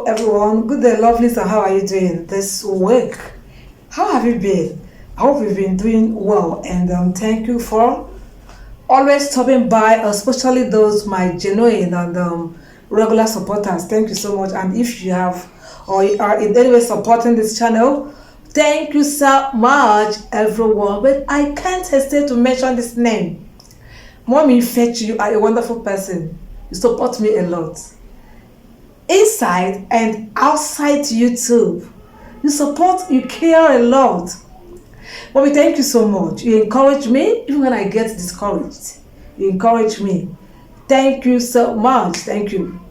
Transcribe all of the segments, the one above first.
everyone. Good day, lovelies, and how are you doing this week? How have you been? I hope you've been doing well, and thank you for always stopping by, especially those my genuine and regular supporters. Thank you so much. And if you have or you are in any way supporting this channel, thank you so much, everyone. But I can't hesitate to mention this name. Mommy Fetch, you are a wonderful person. You support me a lot. Inside and outside YouTube, you support, you care a lot. Mommy, thank you so much. You encourage me even when I get discouraged. You encourage me. Thank you so much. Thank you.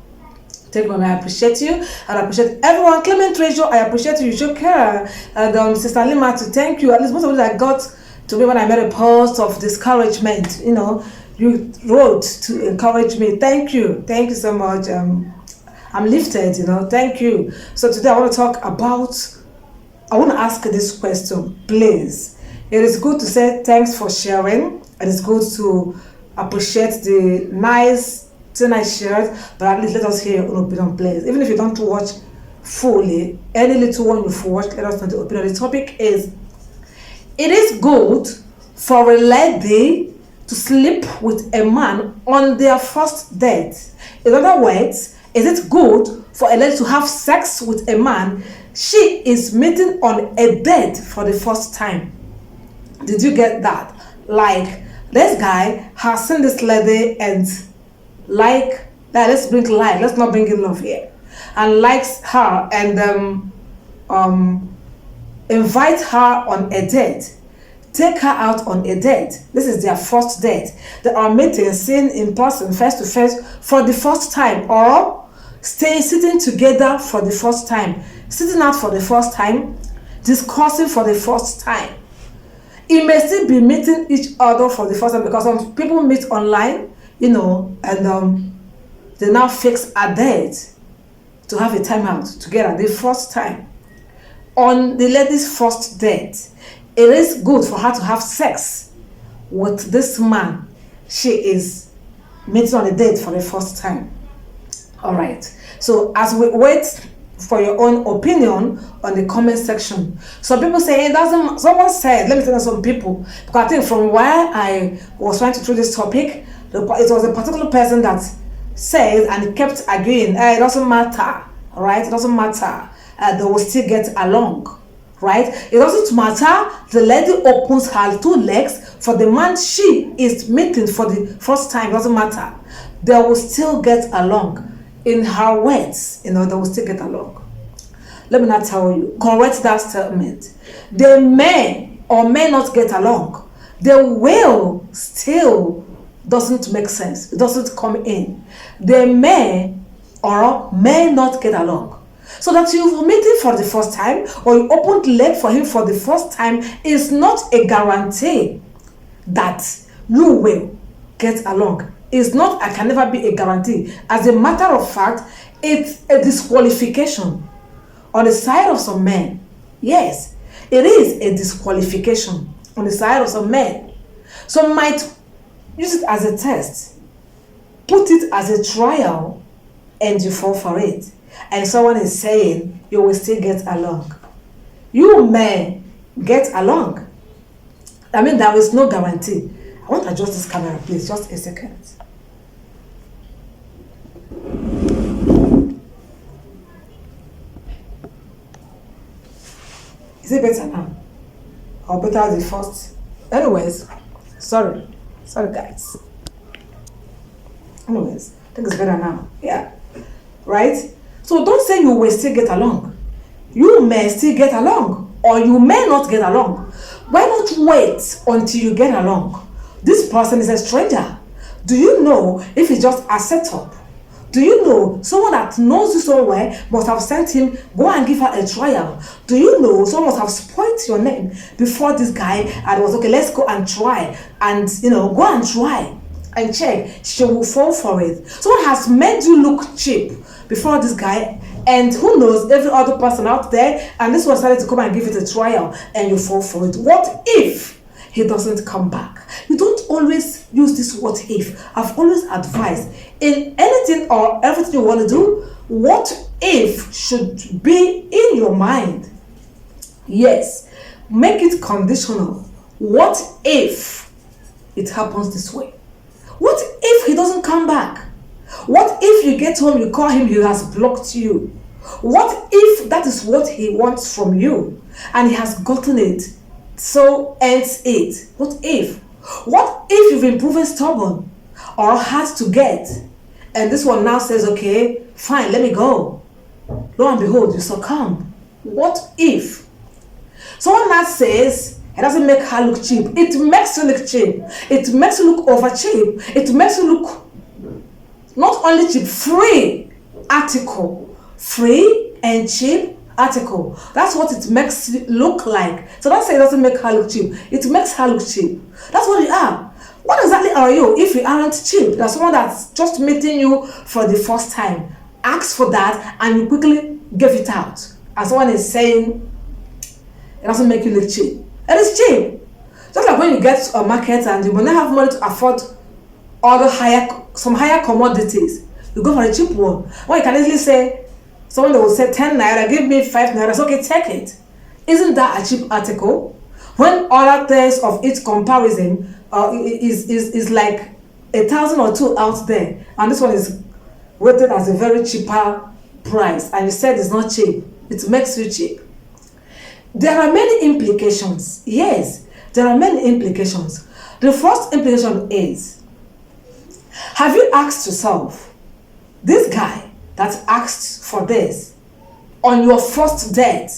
Thank you, Mommy. I appreciate you. And I appreciate everyone. Clement Treasure, I appreciate you. You show care. And Sister Lima, to thank you. At least most of it I got to me when I made a post of discouragement. You know, you wrote to encourage me. Thank you. Thank you so much. I'm lifted, you know. Thank you. So today I want to talk about, I want to ask this question, please. It is good to say thanks for sharing. It is good to appreciate the nice thing I shared, but at least let us hear your own opinion, please. Even if you don't watch fully, any little one you've watched, let us know the opinion. The topic is, it is good for a lady to sleep with a man on their first date. In other words, is it good for a lady to have sex with a man she is meeting on a date for the first time? Did you get that? Like, this guy has seen this lady and let's bring life, let's not bring in love here, and likes her and invite her on a date, take her out on a date. This is their first date. They are meeting, seeing in person, face to face for the first time, or sitting together for the first time, sitting out for the first time, discussing for the first time. It may still be meeting each other for the first time, because some people meet online, you know, and they now fix a date to have a time out together the first time. On the lady's first date, it is good for her to have sex with this man she is meeting on a date for the first time. All right. So as we wait for your own opinion on the comment section, some people say it doesn't. Someone said, let me tell you, some people, because I think from where I was trying to through this topic, it was a particular person that said and kept agreeing. It doesn't matter, all right? It doesn't matter. They will still get along, right? It doesn't matter. The lady opens her two legs for the man she is meeting for the first time. It doesn't matter. They will still get along. In her words, you know, they will still get along. Let me not tell you, correct that statement. They may or may not get along. They will still doesn't make sense. It doesn't come in. They may or may not get along. So that you've meeting for the first time or you opened leg for him for the first time is not a guarantee that you will get along. It's not, I can never be a guarantee. As a matter of fact, it's a disqualification on the side of some men. Yes, it is a disqualification on the side of some men. Some might use it as a test, put it as a trial, and you fall for it. And someone is saying you will still get along. You may get along. I mean, there is no guarantee. I want to adjust this camera, please, just a second. Is it better now? Or better the first? Anyways, sorry guys. Anyways, I think it's better now. Yeah. Right? So don't say you will still get along. You may still get along, or you may not get along. Why not wait until you get along? This person is a stranger. Do you know if it's just a setup? Do you know someone that knows you so well must have sent him, go and give her a trial? Do you know someone must have spoiled your name before this guy and was okay, let's go and try, and you know, go and try and check, she will fall for it. Someone has made you look cheap before this guy, and who knows, every other person out there, and this one started to come and give it a trial and you fall for it. What if he doesn't come back? You don't always use this what if. I've always advised, in anything or everything you want to do, What if should be in your mind. Yes, make it conditional. What if it happens this way? What if he doesn't come back? What if you get home, you call him, he has blocked you? What if that is what he wants from you and he has gotten it, so ends it? What if? What if you've been proven stubborn or hard to get, and this one now says, okay, fine, let me go. Lo and behold, you succumb. What if? Someone now says, it doesn't make her look cheap. It makes you look cheap. It makes you look over cheap. It makes you look not only cheap, free article. Free and cheap article. That's what it makes you look like. So don't say it doesn't make her look cheap. It makes her look cheap. That's what you are. What exactly are you if you aren't cheap? There's someone that's just meeting you for the first time. Ask for that and you quickly give it out. And someone is saying it doesn't make you look cheap. It is cheap. Just like when you get to a market and you will not have money to afford some higher commodities, you go for a cheap one. Well, you can easily say, someone that will say 10 naira, give me 5 naira, it's okay, take it. Isn't that a cheap article? When other things of its comparison is like 1,000 or 2 out there, and this one is rated as a very cheaper price, and you said it's not cheap, it makes you cheap. There are many implications. Yes, there are many implications. The first implication is, have you asked yourself, this guy that asked for this on your first date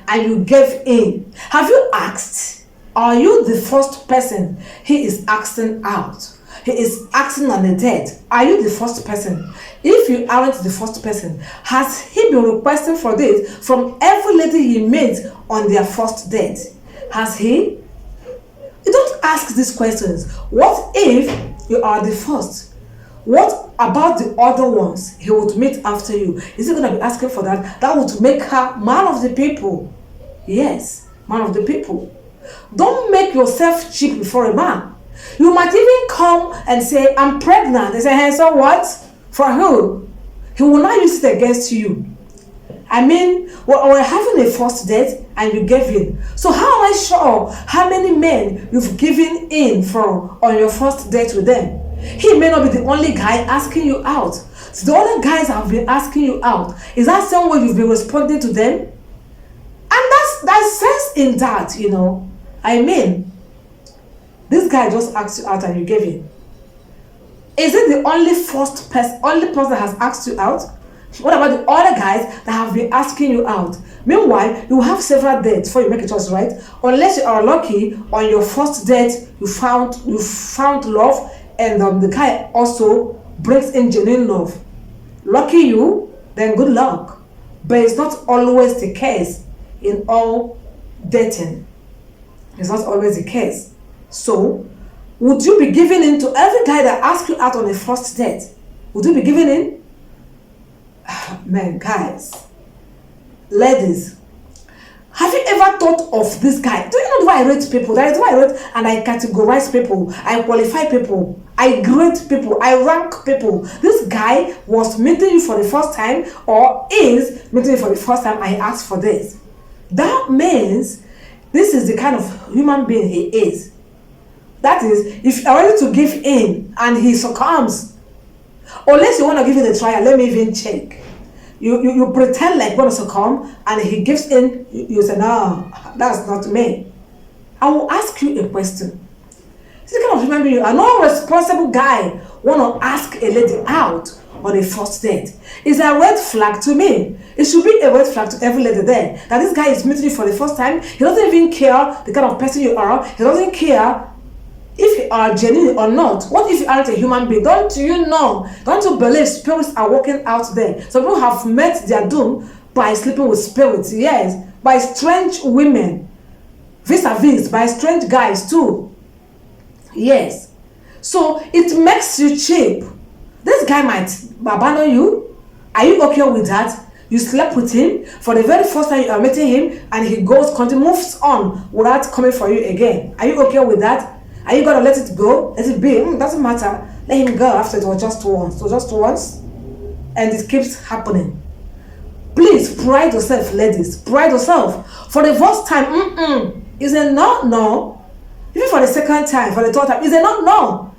and you gave in, have you asked, are you the first person he is asking out? He is asking on a date. Are you the first person? If you aren't the first person, has he been requesting for this from every lady he met on their first date? Has he? You don't ask these questions. What if you are the first? What about the other ones he would meet after you? Is he going to be asking for that? That would make her man of the people. Yes, man of the people. Don't make yourself cheap before a man. You might even come and say, I'm pregnant. They say, hey, so what? For who? He will not use it against you. I mean, we're having a first date and you gave in. So how am I sure how many men you've given in from on your first date with them? He may not be the only guy asking you out. So the other guys have been asking you out. Is that some way you've been responding to them? And that's sense in that, you know. I mean, this guy just asked you out and you gave in. Is it the only person that has asked you out? What about the other guys that have been asking you out? Meanwhile, you have several dates before you make a choice, right? Unless you are lucky, on your first date you found love, and the guy also brings in genuine love. Lucky you, then good luck. But it's not always the case in all dating. It's not always the case. So, would you be giving in to every guy that asks you out on a first date? Would you be giving in? Man, guys, ladies, have you ever thought of this guy? Do you know why I rate people? That is why I rate and I categorize people. I qualify people. I grade people. I rank people. This guy was meeting you for the first time or is meeting you for the first time. I asked for this. That means this is the kind of human being he is. That is, if you're ready to give in and he succumbs, unless you want to give it a try, let me even check. You pretend like you want to succumb and he gives in, you say, no, that's not me. I will ask you a question. See, kind of human being, a non-responsible guy want to ask a lady out on a first date. It's a red flag to me. It should be a red flag to every lady there. That this guy is meeting you for the first time. He doesn't even care the kind of person you are. He doesn't care if you are genuine or not. What if you aren't a human being? Don't you know? Don't you believe spirits are working out there? Some people have met their doom by sleeping with spirits. Yes, by strange women, vis-a-vis, by strange guys too. Yes. So it makes you cheap. This guy might abandon you. Are you okay with that? You slept with him for the very first time you are meeting him and he moves on without coming for you again. Are you okay with that? Are you going to let it go? Let it be? Doesn't matter. Let him go after it was just once. So just once. and it keeps happening. Please pride yourself, ladies. Pride yourself. For the first time, is a no. Even for the second time, for the third time, is a no.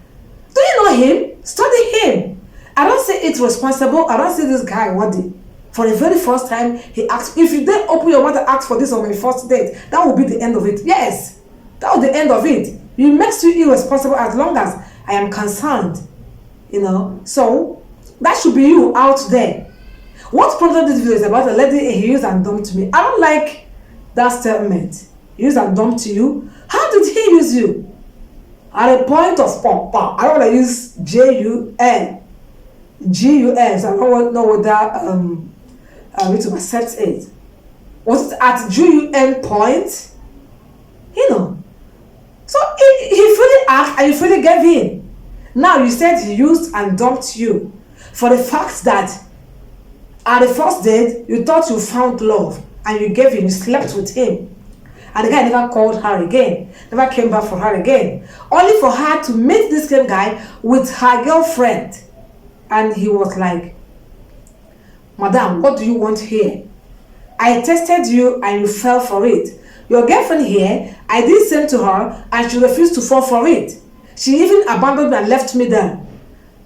Do you know him? Study him. I don't say it's responsible. I don't say this guy worthy. For the very first time, he asked. If you then open your mouth and ask for this on my first date, that will be the end of it. Yes, that was the end of it. It makes you irresponsible as long as I am concerned. So that should be you out there. What prompted this video is about a lady he used and dumped me. I don't like that statement. Use and dump to you. How did he use you? At a point of I don't want to use J-U-N. G-U-N. So I don't know what that need to accept it. Was it at G-U-N point? So he fully asked and you fully gave in. Now you said he used and dumped you for the fact that at the first date you thought you found love and you gave in, you slept with him. And the guy never called her again, never came back for her again. Only for her to meet this same guy with her girlfriend. And he was like, Madam, what do you want here? I tested you and you fell for it. Your girlfriend here, I did the same to her and she refused to fall for it. She even abandoned me and left me there.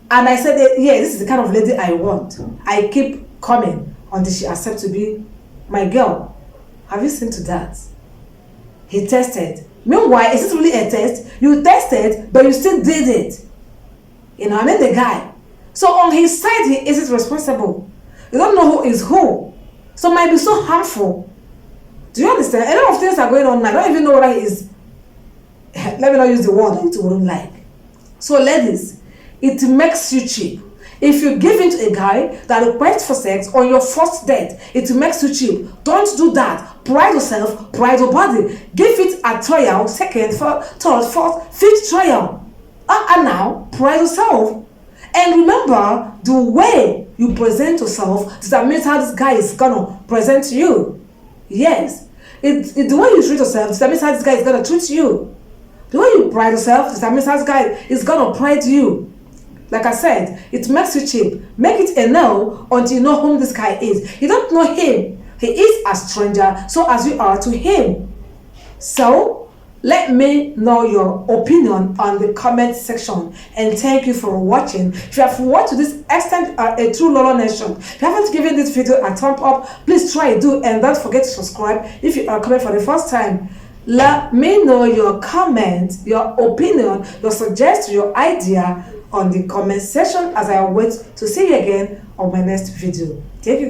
And I said, yeah, this is the kind of lady I want. I keep coming until she accepts to be my girl. Have you seen to that? He tested. Meanwhile, is this really a test? You tested, but you still did it. I mean the guy. So on his side, he isn't responsible. You don't know who is who. So it might be so harmful. Do you understand? A lot of things are going on now. I don't even know what he is. Let me not use the word that you wouldn't like. So ladies, it makes you cheap. If you give in to a guy that requests for sex on your first date, it makes you cheap. Don't do that. Pride yourself, pride your body. Give it a trial, second, third, fourth, fifth trial. And now, pride yourself. And remember, the way you present yourself determines how this guy is gonna present to you. Yes. The way you treat yourself determines how this guy is gonna treat you. The way you pride yourself determines how this guy is gonna pride you. Like I said, it makes you cheap. Make it a no until you know whom this guy is. You don't know him. He is a stranger, so as you are to him. So, let me know your opinion on the comment section. And thank you for watching. If you have watched to this extent, a true Lolo Nation, if you haven't given this video a thumb up, please try to do. And don't forget to subscribe if you are coming for the first time. Let me know your comment, your opinion, your suggestion, your idea on the comment section as I wait to see you again on my next video. Thank you.